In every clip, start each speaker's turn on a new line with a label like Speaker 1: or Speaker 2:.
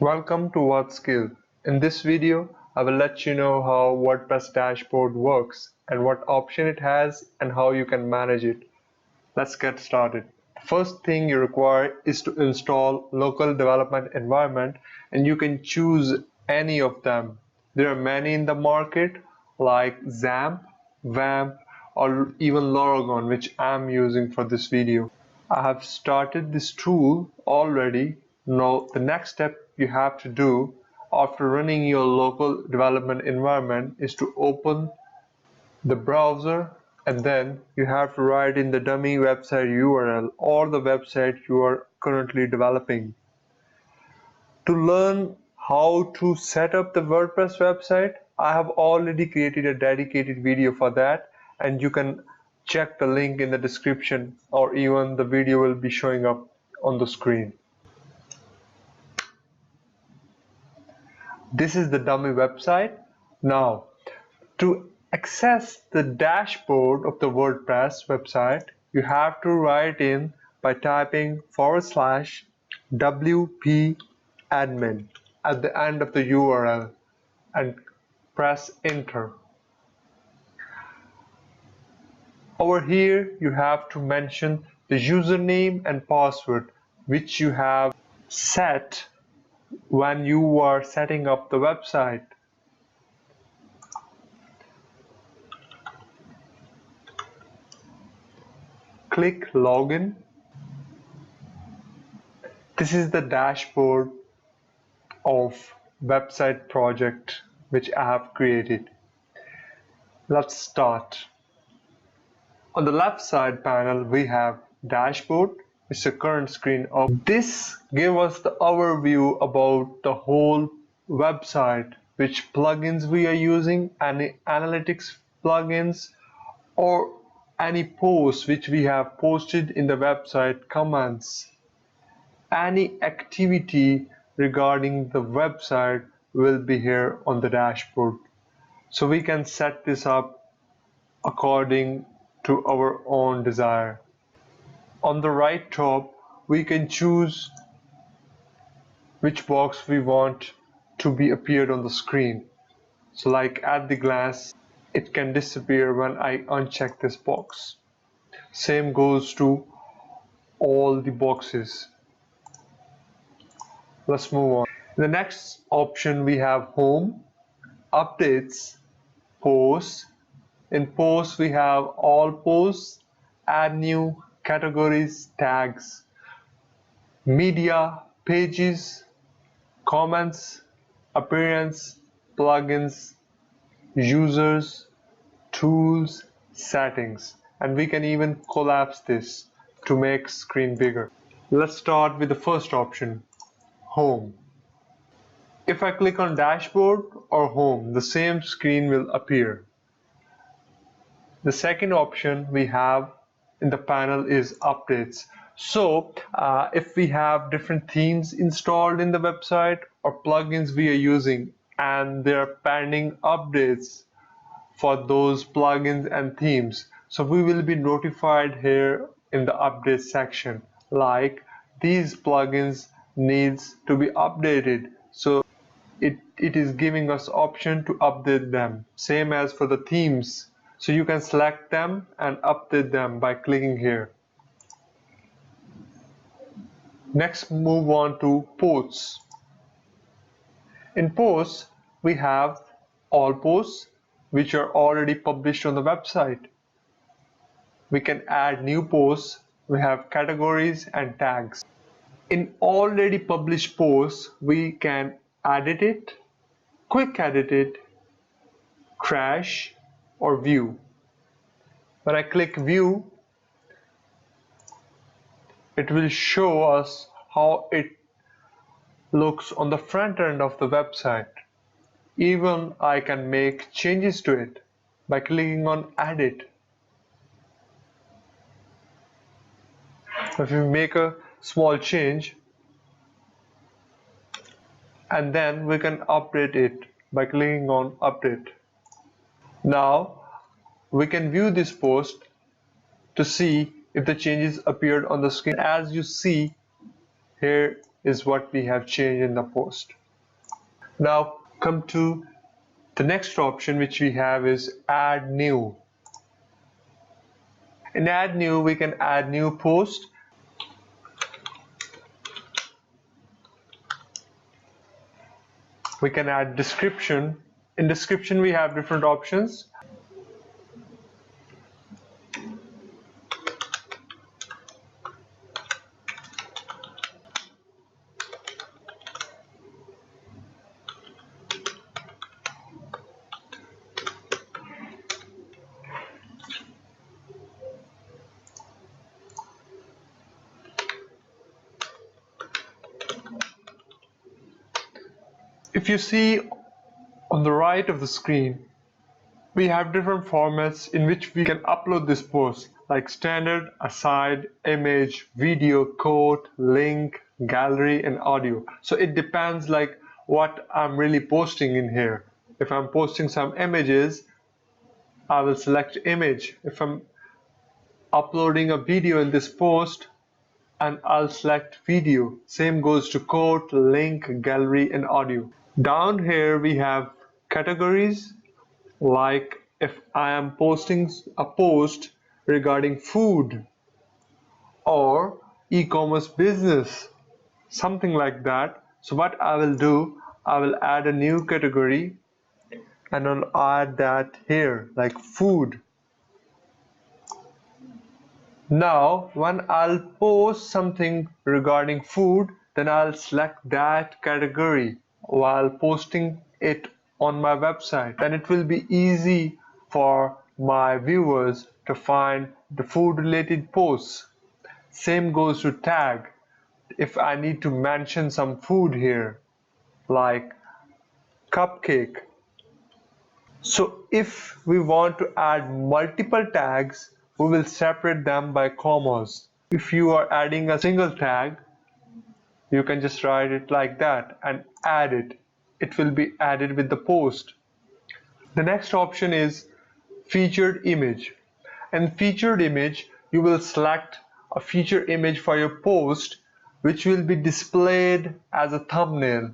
Speaker 1: Welcome to Whatskill. In this video, I will let you know how WordPress dashboard works and what option it has and how you can manage it. Let's get started. The first thing you require is to install local development environment, and you can choose any of them. There are many in the market like XAMPP, WAMP, or even Laragon, which I'm using for this video. I have started this tool already. Now the next step you have to do after running your local development environment is to open the browser, and then you have to write in the dummy website URL or the website you are currently developing. To learn how to set up the WordPress website, I have already created a dedicated video for that, and you can check the link in the description, or even the video will be showing up on the screen. This is the dummy website. Now, to access the dashboard of the WordPress website, you have to write in by typing /wp admin at the end of the URL and press enter. Over here you have to mention the username and password which you have set when you are setting up the website. Click login. This is the dashboard of website project which I have created. Let's start. On the left side panel we have dashboard. It's the current screen of this. Give us the overview about the whole website, which plugins we are using, any analytics plugins, or any posts which we have posted in the website, comments. Any activity regarding the website will be here on the dashboard. So we can set this up according to our own desire. On the right top, we can choose which box we want to be appeared on the screen. So like at the glance, it can disappear when I uncheck this box. Same goes to all the boxes. Let's move on. In the next option we have home, updates, posts. In posts we have all posts, add new, categories, tags, media, pages, comments, appearance, plugins, users, tools, settings, and we can even collapse this to make screen bigger. Let's start with the first option, home. If I click on dashboard or home, the same screen will appear. The second option we have in the panel is updates. So if we have different themes installed in the website or plugins we are using and there are pending updates for those plugins and themes, so we will be notified here in the update section, like these plugins needs to be updated. So it is giving us option to update them. Same as for the themes. So you can select them and update them by clicking here. Next, move on to posts. In posts, we have all posts which are already published on the website. We can add new posts. We have categories and tags. In already published posts, we can edit it, quick edit it, crash, or view. When I click view, it will show us how it looks on the front end of the website. Even I can make changes to it by clicking on edit. If you make a small change, and then we can update it by clicking on update. Now we can view this post to see if the changes appeared on the screen. As you see here, is what we have changed in the post. Now come to the next option which we have is add new. In add new, we can add new post. We can add description. In description, we have different options. If you see on the right of the screen, we have different formats in which we can upload this post, like standard, aside, image, video, quote, link, gallery, and audio. So it depends like what I'm really posting in here. If I'm posting some images, I will select image. If I'm uploading a video in this post, and I'll select video. Same goes to quote, link, gallery, and audio. Down here we have categories, like if I am posting a post regarding food or e-commerce business, something like that. So what I will do, I will add a new category and I'll add that here, like food. Now when I'll post something regarding food, then I'll select that category while posting it on my website. Then it will be easy for my viewers to find the food related posts. Same goes to tag. If I need to mention some food here, like cupcake. So if we want to add multiple tags, we will separate them by commas. If you are adding a single tag, you can just write it like that and add it. It will be added with the post. The next option is featured image. In featured image, you will select a featured image for your post, which will be displayed as a thumbnail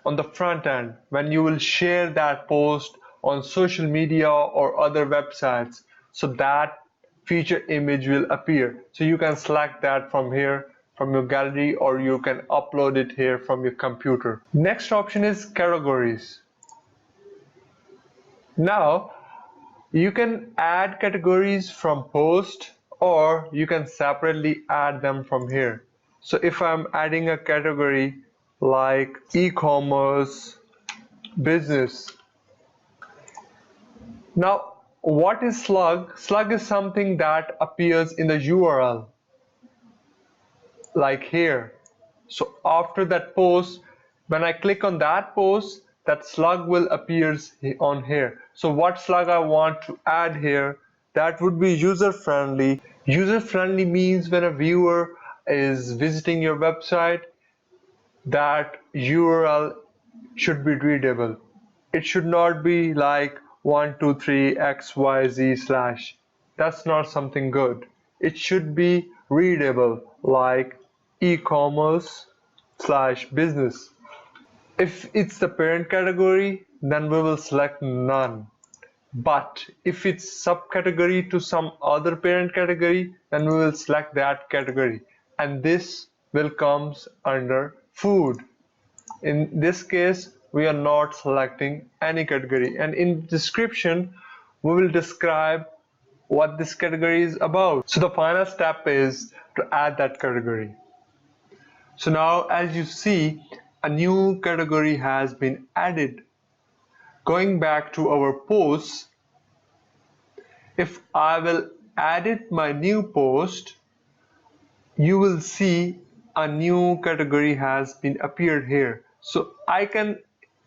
Speaker 1: on the front end when you will share that post on social media or other websites. So that featured image will appear. So you can select that from here, from your gallery, or you can upload it here from your computer. Next option is categories. Now you can add categories from post, or you can separately add them from here. So if I'm adding a category like e-commerce business. Now what is slug? Slug is something that appears in the URL, like here. So after that post, when I click on that post, that slug will appear on here. So what slug I want to add here, that would be user friendly. User friendly means when a viewer is visiting your website, that URL should be readable. It should not be like 123xyz/. That's not something good. It should be readable, like e-commerce/business. If it's the parent category, then we will select none. But if it's subcategory to some other parent category, then we will select that category. And this will comes under food. In this case, we are not selecting any category. And in description, we will describe what this category is about. So the final step is to add that category. So now as you see, a new category has been added. Going back to our posts, if I will edit my new post, you will see a new category has been appeared here. So I can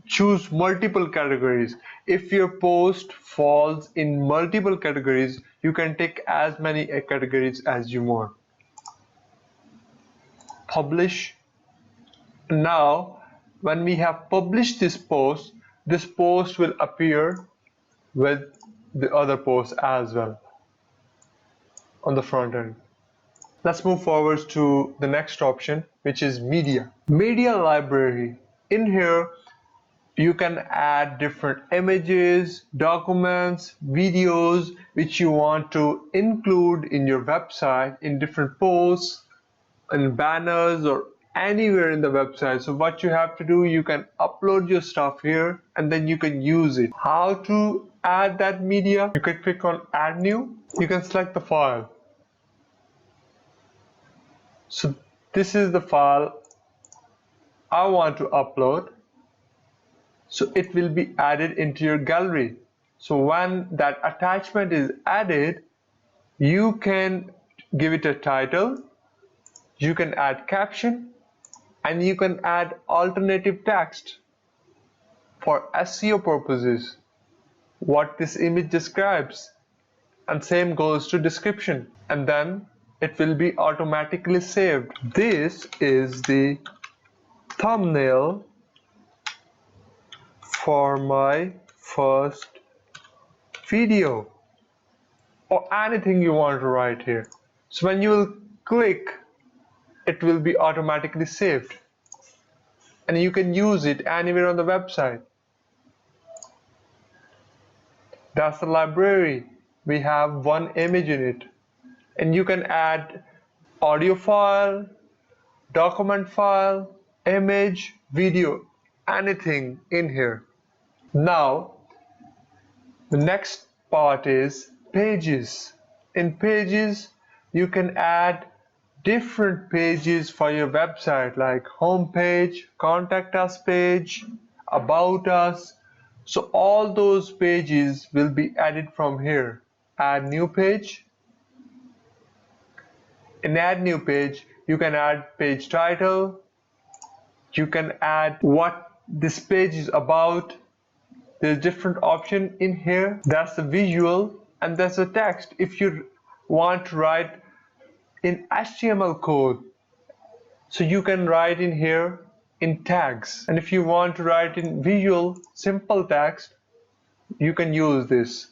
Speaker 1: choose multiple categories. If your post falls in multiple categories, you can take as many categories as you want. Publish. Now when we have published this post will appear with the other posts as well on the front end. Let's move forward to the next option, which is media. Media library. In here, you can add different images, documents, videos which you want to include in your website in different posts and banners or anywhere in the website. So what you have to do, you can upload your stuff here and then you can use it. How to add that media? You can click on add new. You can select the file. So this is the file I want to upload. So it will be added into your gallery. So when that attachment is added, you can give it a title, you can add caption, and you can add alternative text for SEO purposes, what this image describes, and same goes to description, and then it will be automatically saved. This is the thumbnail for my first video, or anything you want to write here. So when you will click, it will be automatically saved and you can use it anywhere on the website. That's the library. We have one image in it, and you can add audio file, document file, image, video, anything in here. Now the next part is pages. In pages, you can add different pages for your website, like home page, contact us page, about us. So all those pages will be added from here. Add new page. In add new page, you can add page title. You can add what this page is about. There's different option in here. That's the visual and that's the text. If you want to write in HTML code, so you can write in here in tags, and if you want to write in visual simple text, you can use this.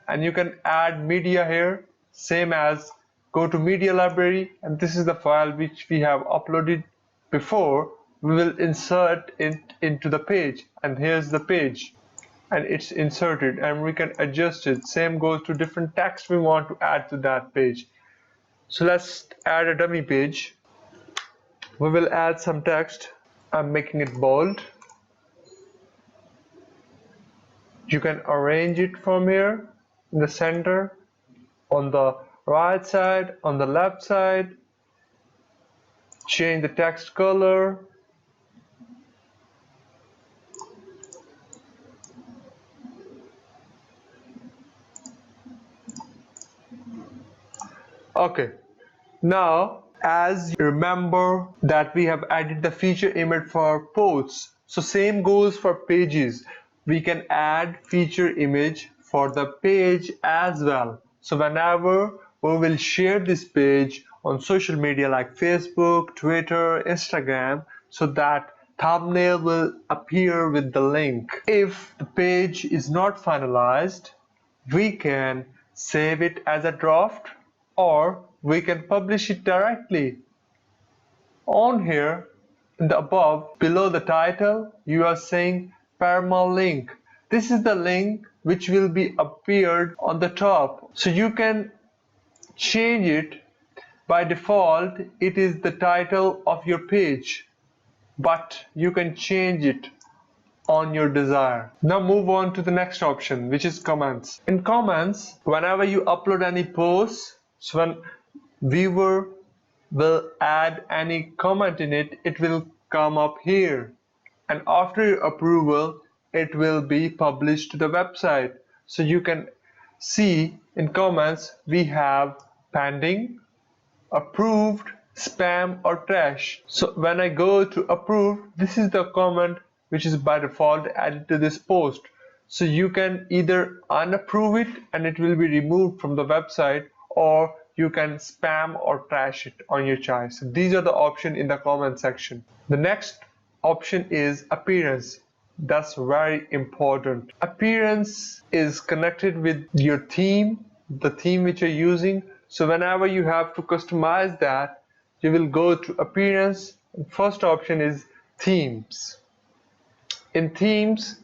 Speaker 1: And you can add media here, same as go to media library, and this is the file which we have uploaded before. We will insert it into the page, and here's the page, and it's inserted, and we can adjust it. Same goes to different text we want to add to that page. So let's add a dummy page. We will add some text. I'm making it bold. You can arrange it from here in the center, on the right side, on the left side. Change the text color. Okay, now as you remember that we have added the feature image for posts, so same goes for pages. We can add feature image for the page as well. So whenever we will share this page on social media like Facebook, Twitter, Instagram, so that thumbnail will appear with the link. If the page is not finalized, we can save it as a draft, or we can publish it directly. On here, in the above, below the title, you are saying permalink. This is the link which will be appeared on the top. So you can change it. By default, it is the title of your page, but you can change it on your desire. Now move on to the next option, which is comments. In comments, whenever you upload any post, so when viewer will add any comment in it, it will come up here, and after your approval it will be published to the website. So you can see in comments we have pending, approved, spam, or trash. So when I go to approve, this is the comment which is by default added to this post. So you can either unapprove it and it will be removed from the website, or you can spam or trash it on your choice. So these are the options in the comment section. The next option is appearance. That's very important. Appearance is connected with your theme, the theme which you're using. So whenever you have to customize that, you will go to appearance. First option is themes. In themes,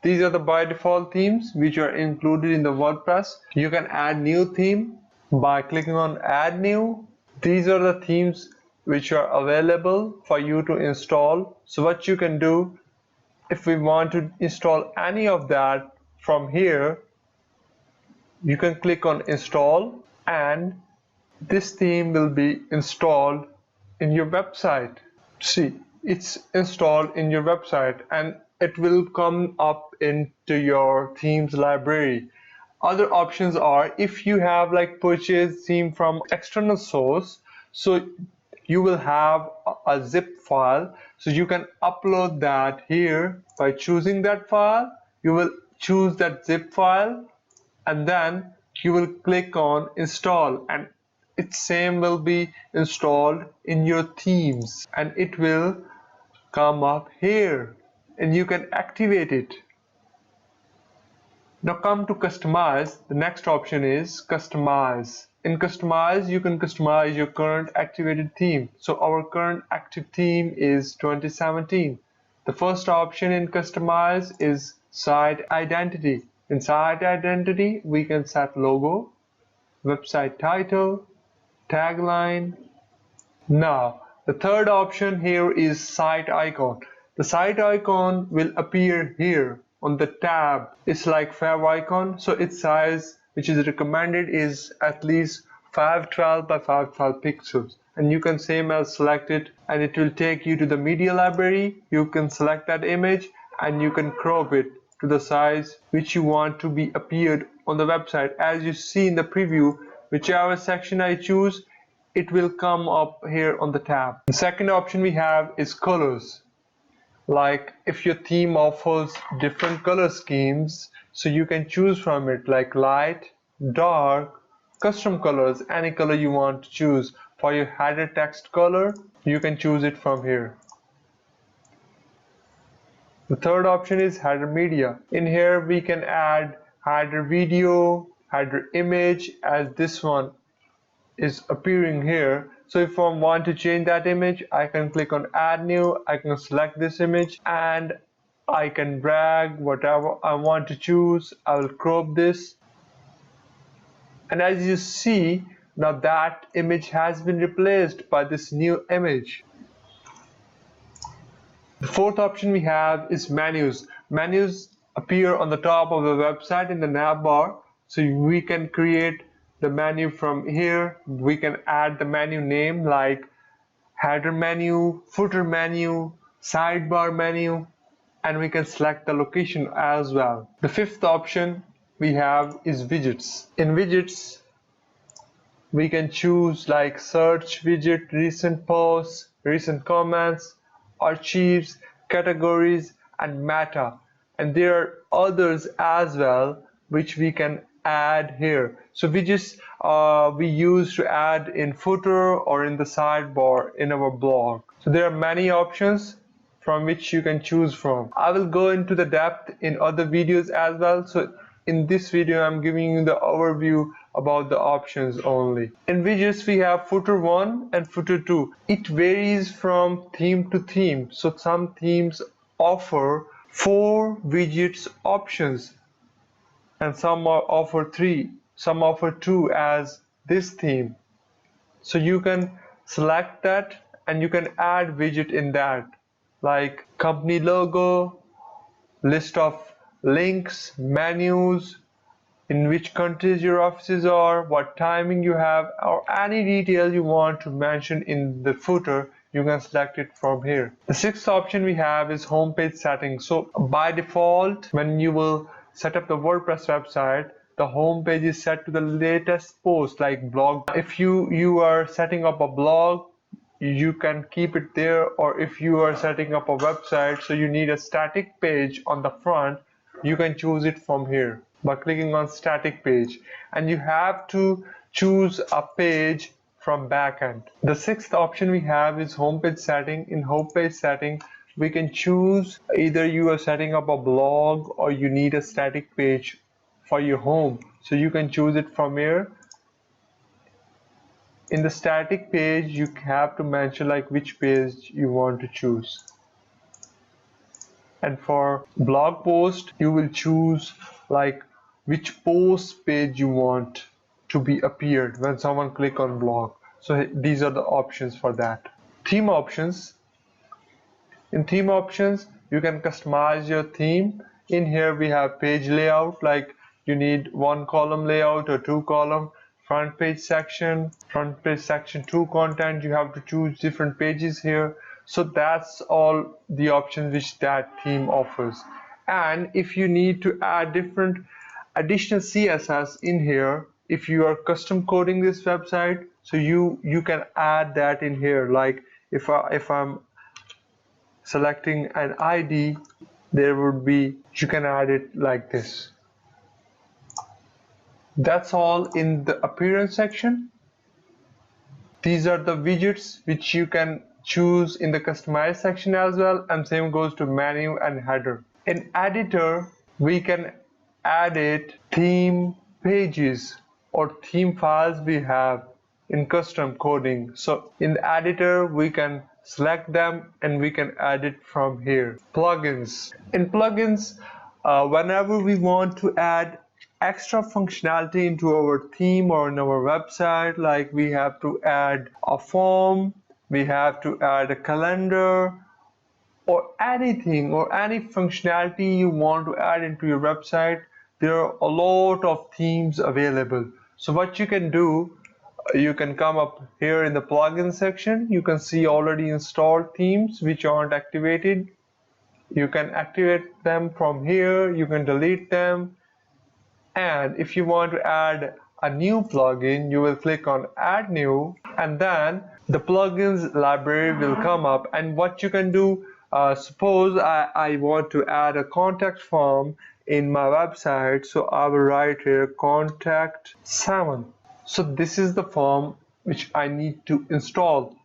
Speaker 1: these are the by default themes which are included in the WordPress. You can add new theme by clicking on add new. These are the themes which are available for you to install. So what you can do, if we want to install any of that from here, you can click on install and this theme will be installed in your website. See, it's installed in your website and it will come up into your themes library. Other options are if you have like purchased theme from external source, so you will have a zip file, so you can upload that here by choosing that file. You will choose that zip file and then you will click on install and its same will be installed in your themes and it will come up here and you can activate it. Now come to customize. The next option is customize. In customize, you can customize your current activated theme. So our current active theme is 2017. The first option in customize is site identity. In site identity, we can set logo, website title, tagline. Now, the third option here is site icon. The site icon will appear here on the tab. It's like favicon, so its size which is recommended is at least 512 by 512 pixels. And you can same as select it and it will take you to the media library. You can select that image and you can crop it to the size which you want to be appeared on the website. As you see in the preview, whichever section I choose, it will come up here on the tab. The second option we have is colors. Like if your theme offers different color schemes, so you can choose from it like light, dark, custom colors, any color you want to choose. For your header text color, you can choose it from here. The third option is header media. In here we can add header video, header image, as this one is appearing here. So if I want to change that image, I can click on add new, I can select this image and I can drag whatever I want to choose. I will crop this and as you see, now that image has been replaced by this new image. The fourth option we have is menus. Menus appear on the top of the website in the nav bar, so we can create the menu from here. We can add the menu name like header menu, footer menu, sidebar menu, and we can select the location as well. The fifth option we have is widgets. In widgets, we can choose like search widget, recent posts, recent comments, archives, categories, and meta. And there are others as well which we can add here. So widgets we use to add in footer or in the sidebar in our blog. So there are many options from which you can choose from. I will go into the depth in other videos as well. So in this video, I'm giving you the overview about the options only. In widgets, we have footer 1 and footer 2. It varies from theme to theme. So some themes offer 4 widgets options and some offer 3. Some offer 2 as this theme. So you can select that and you can add widget in that, like company logo, list of links, menus, in which countries your offices are, what timing you have, or any detail you want to mention in the footer, you can select it from here. The sixth option we have is homepage settings. So by default, when you will set up the WordPress website, the homepage is set to the latest post, like blog. If you are setting up a blog, you can keep it there, or if you are setting up a website, so you need a static page on the front, you can choose it from here by clicking on static page, and you have to choose a page from backend. The sixth option we have is homepage setting. In homepage setting, we can choose either you are setting up a blog or you need a static page for your home, so you can choose it from here. In the static page, you have to mention like which page you want to choose. And for blog post, you will choose like which post page you want to be appeared when someone click on blog. So these are the options for that. Theme options. In theme options, you can customize your theme. In here we have page layout, like you need one column layout or two column, front page section 2 content, you have to choose different pages here. So that's all the options which that theme offers. And if you need to add different additional CSS in here, if you are custom coding this website, so you can add that in here. Like if I'm selecting an ID, there would be, you can add it like this. That's all in the appearance section. These are the widgets which you can choose in the customize section as well, and same goes to menu and header. In editor, we can edit theme pages or theme files we have in custom coding. So in the editor, we can select them and we can edit from here. Plugins. In plugins, whenever we want to add extra functionality into our theme or in our website, like we have to add a form, we have to add a calendar, or anything or any functionality you want to add into your website, there are a lot of themes available. So what you can do, you can come up here in the plugin section, you can see already installed themes which aren't activated. You can activate them from here, you can delete them, and if you want to add a new plugin, you will click on add new, and then the plugins library will come up. And what you can do, suppose I want to add a contact form in my website, so I will write here contact 7. So this is the form which I need to install.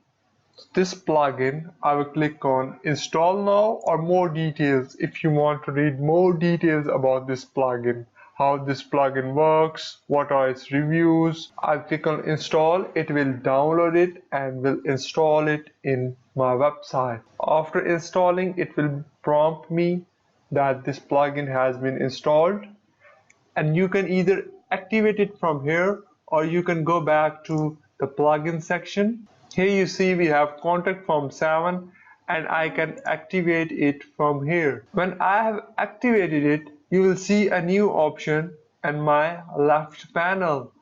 Speaker 1: This plugin, I will click on install now or more details. If you want to read more details about this plugin, how this plugin works, what are its reviews, I'll click on install. It will download it and will install it in my website. After installing, it will prompt me that this plugin has been installed, and you can either activate it from here or you can go back to the plugin section. Here you see we have contact form 7 and I can activate it from here. When I have activated it, you will see a new option in my left panel,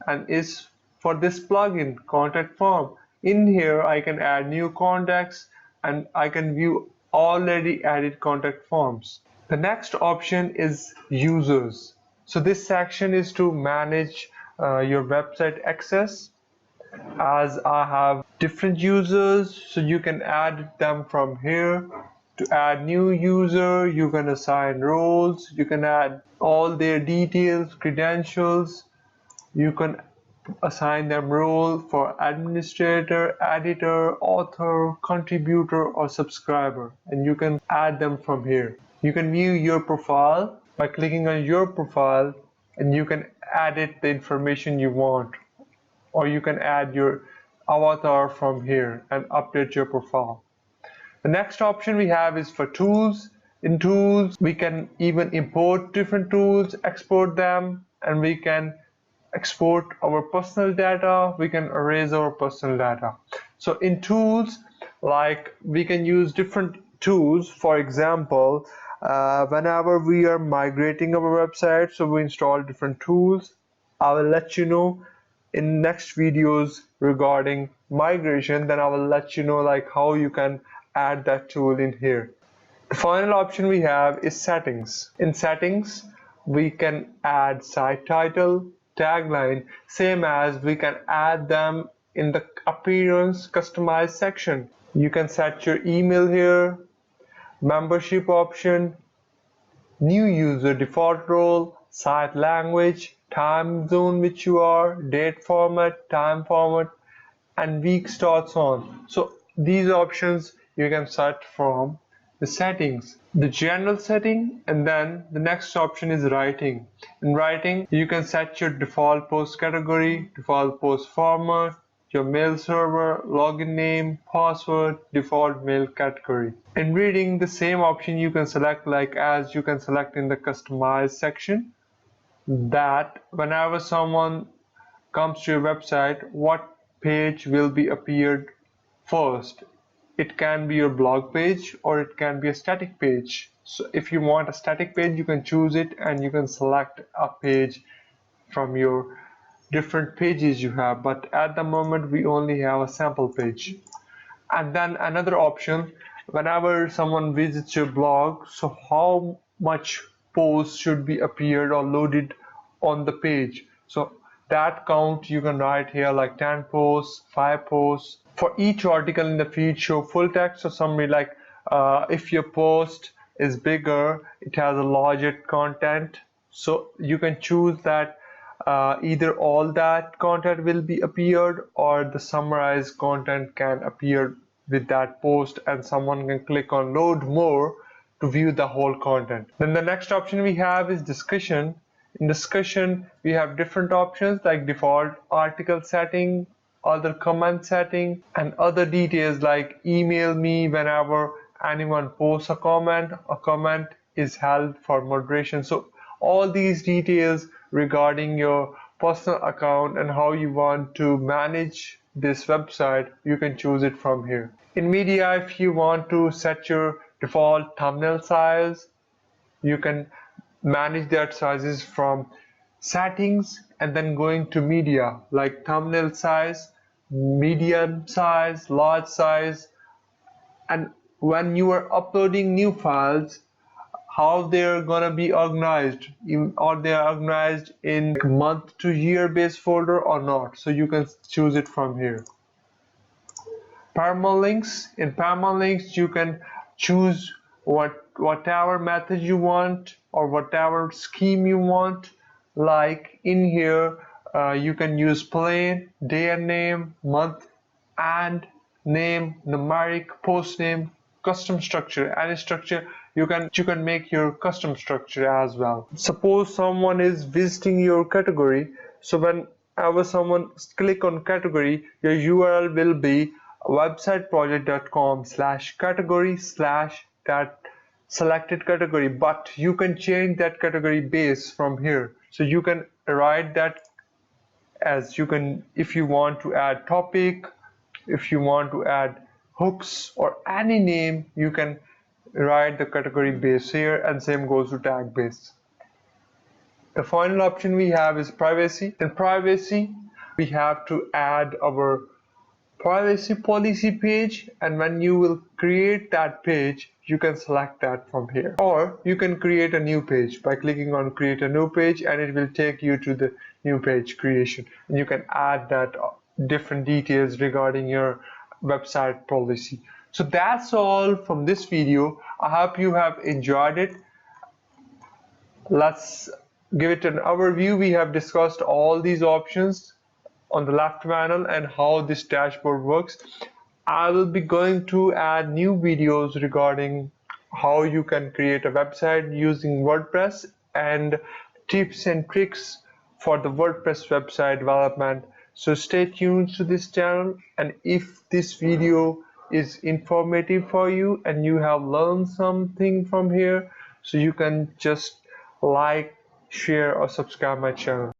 Speaker 1: and is for this plugin contact form. In here I can add new contacts and I can view already added contact forms. The next option is users. So this section is to manage your website access. As I have different users, so you can add them from here. To add new user, you can assign roles, you can add all their details, credentials, you can assign them role for administrator, editor, author, contributor, or subscriber, and you can add them from here. You can view your profile by clicking on your profile, and you can edit the information you want, or you can add your avatar from here and update your profile. The next option we have is for tools. In tools, we can even import different tools, export them, and we can export our personal data, we can erase our personal data. So in tools, like we can use different tools. For example, whenever we are migrating our website, so we install different tools. I will let you know in next videos regarding migration, then I will let you know like how you can add that tool in here. The final option we have is settings. In settings, we can add site title, tagline, same as we can add them in the appearance customized section. You can set your email here, membership option, new user default role, site language, time zone which you are, date format, time format, and week starts on. So these options you can set from the settings, the general setting, and then the next option is writing. In writing, you can set your default post category, default post format, your mail server, login name, password, default mail category. In reading, the same option you can select as you can select in the customize section, that whenever someone comes to your website, what page will be appeared first. It can be your blog page or it can be a static page. So if you want a static page, you can choose it and you can select a page from your different pages you have, but at the moment we only have a sample page. And then another option, whenever someone visits your blog, so how much posts should be appeared or loaded on the page. So that count you can write here like 10 posts, 5 posts. For each article in the feed, show full text or summary, like if your post is bigger, it has a larger content, so you can choose that either all that content will be appeared or the summarized content can appear with that post, and someone can click on load more to view the whole content. Then the next option we have is discussion. In discussion, we have different options like default article setting, other comment setting, and other details like email me whenever anyone posts a comment is held for moderation. So all these details regarding your personal account and how you want to manage this website, you can choose it from here. In media, if you want to set your default thumbnail size, you can manage that sizes from settings and then going to media, like thumbnail size, medium size, large size. And when you are uploading new files, how they're gonna be organized, or they are organized in month to year based folder or not, so you can choose it from here. Permalinks. In permalinks, you can choose whatever method you want or whatever scheme you want. Like in here, you can use plain, day and name, month and name, numeric, post name, custom structure. Any structure you can make your custom structure as well. Suppose someone is visiting your category, so whenever someone click on category, your URL will be websiteproject.com/category/ that selected category, but you can change that category base from here. So you can write that as you can, if you want to add topic, if you want to add hooks or any name, you can write the category base here, and same goes to tag base. The final option we have is privacy. In privacy, we have to add our privacy policy page, and when you will create that page, you can select that from here, or you can create a new page by clicking on create a new page, and it will take you to the new page creation, and you can add that different details regarding your website policy. So that's all from this video. I hope you have enjoyed it. Let's give it an overview. We have discussed all these options on the left panel and how this dashboard works. I will be going to add new videos regarding how you can create a website using WordPress and tips and tricks for the WordPress website development. So stay tuned to this channel, and if this video is informative for you and you have learned something from here, so you can just like, share or subscribe my channel.